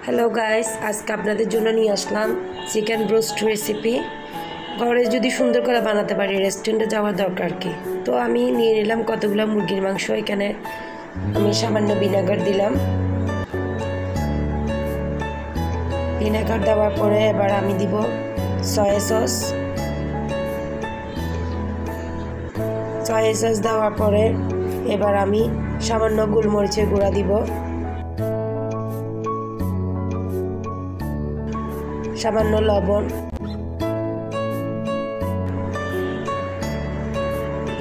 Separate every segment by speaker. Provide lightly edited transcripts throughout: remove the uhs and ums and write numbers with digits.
Speaker 1: Hello guys, আজকে আপনাদের জন্য নিয়ে আসলাম চিকেন ব্রোস্ট রেসিপি। ঘরে যদি সুন্দর করে বানাতে পারি, রেস্টুরেন্টে যাওয়ার দরকার কি। তো আমি নিয়ে নিলাম কতগুলো মুরগির মাংস। এখানে আমি সামান্য ভিনেগার দিলাম। ভিনেগার দেওয়ার পরে এবার আমি দিব সয়া সস। দেওয়ার পরে এবার আমি সামান্য গোলমরিচের গুঁড়া দিব, সামান্য লবণ,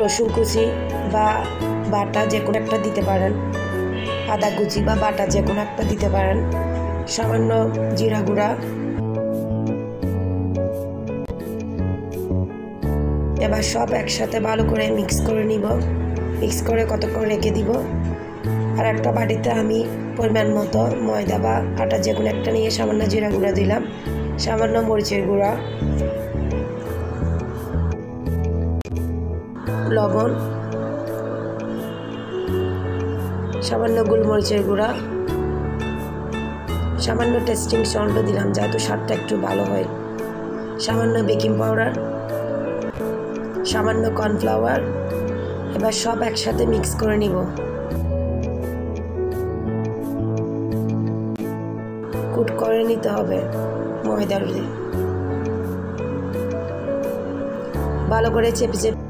Speaker 1: রসুন কুচি বা বাটা যে কোনো একটা দিতে পারেন, আদা কুচি বা বাটা যে কোনো একটা দিতে পারেন, সামান্য জিরা গুঁড়া। এবার সব একসাথে ভালো করে মিক্স করে নিব। মিক্স করে কতক্ষণ রেখে দিব। আর একটা বাটিতে আমি পরিমাণ মতো ময়দা বা আটা যে কোনো একটা নিয়ে সামান্য জিরা গুঁড়া দিলাম, সামান্য মরিচের গুঁড়া, লবণ, সামান্য গোলমরিচের গুঁড়া, সামান্য টেস্টিং সল্ট দিলাম যাতে স্বাদটা একটু ভালো হয়, সামান্য বেকিং পাউডার, সামান্য কর্নফ্লাওয়ার। এবার সব একসাথে মিক্স করে নিব। কুট করে নিতে হবে ময়দার দিয়ে, ভালো করে চেপে চেপে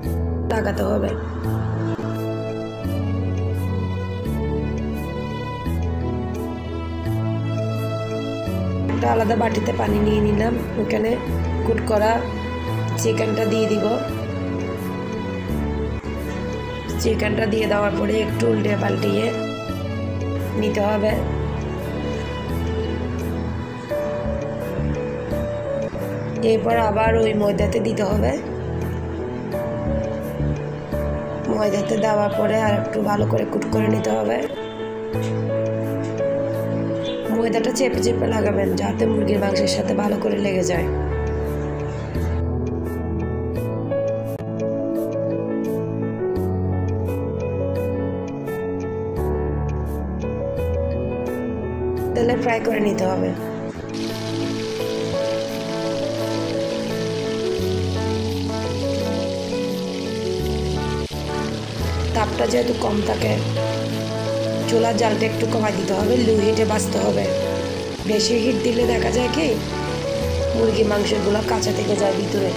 Speaker 1: লাগাতে হবে। একটা আলাদা বাটিতে পানি নিয়ে নিলাম, ওখানে কুট করা চিকেনটা দিয়ে দিব। চিকেনটা দিয়ে দেওয়ার পরে একটু উল্টে পাল্টিয়ে নিতে হবে। এরপর আবার ওই ময়দাতে দিতে হবে। ময়দাতে দেওয়ার পরে আর একটু ভালো করে কুট করে নিতে হবে। ময়দাটা চেপে চেপে লাগাবেন যাতে মুরগির মাংসের সাথে ভালো করে লেগে যায়। তেলে ফ্রাই করে নিতে হবে। তাপটা যেহেতু কম থাকে, চুলার জালটা একটু কমাই দিতে হবে, লো হিটে ভাজতে হবে। বেশি হিট দিলে দেখা যায় কি মুরগির মাংসগুলো কাঁচা থেকে যায় ভিতরে।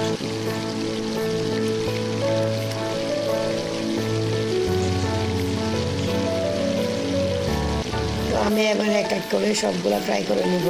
Speaker 1: তো আমি এবার এক এক করে সবগুলা ফ্রাই করে নেব।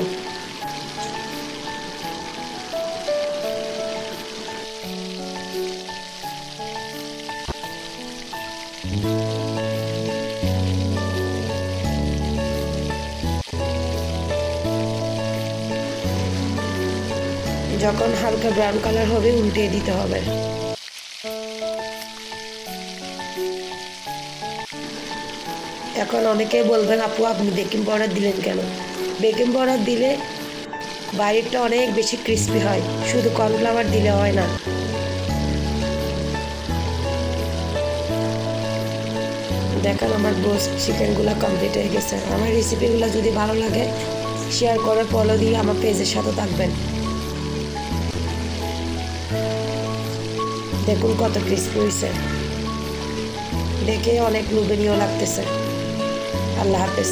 Speaker 1: যখন হালকা ব্রাউন কালার হবে উল্টিয়ে দিতে হবে। এখন অনেকে বলবেন, আপু আপনি বেকিং পাউডার দিলেন কেন? বেকিং পাউডার দিলে বাইরেটা অনেক বেশি ক্রিস্পি হয়, শুধু কর্নফ্লাওয়ার দিলে হয় না। দেখেন আমার ব্রোস্ট চিকেনগুলো কমপ্লিট হয়ে গেছে। আমার রেসিপিগুলো যদি ভালো লাগে শেয়ার করে ফলো দিয়ে আমার পেজের সাথে থাকবেন। দেখুন কত ক্রিস্পি হয়েছে, দেখে অনেক লোভনীয় লাগতেছে। আল্লাহ হাফেজ।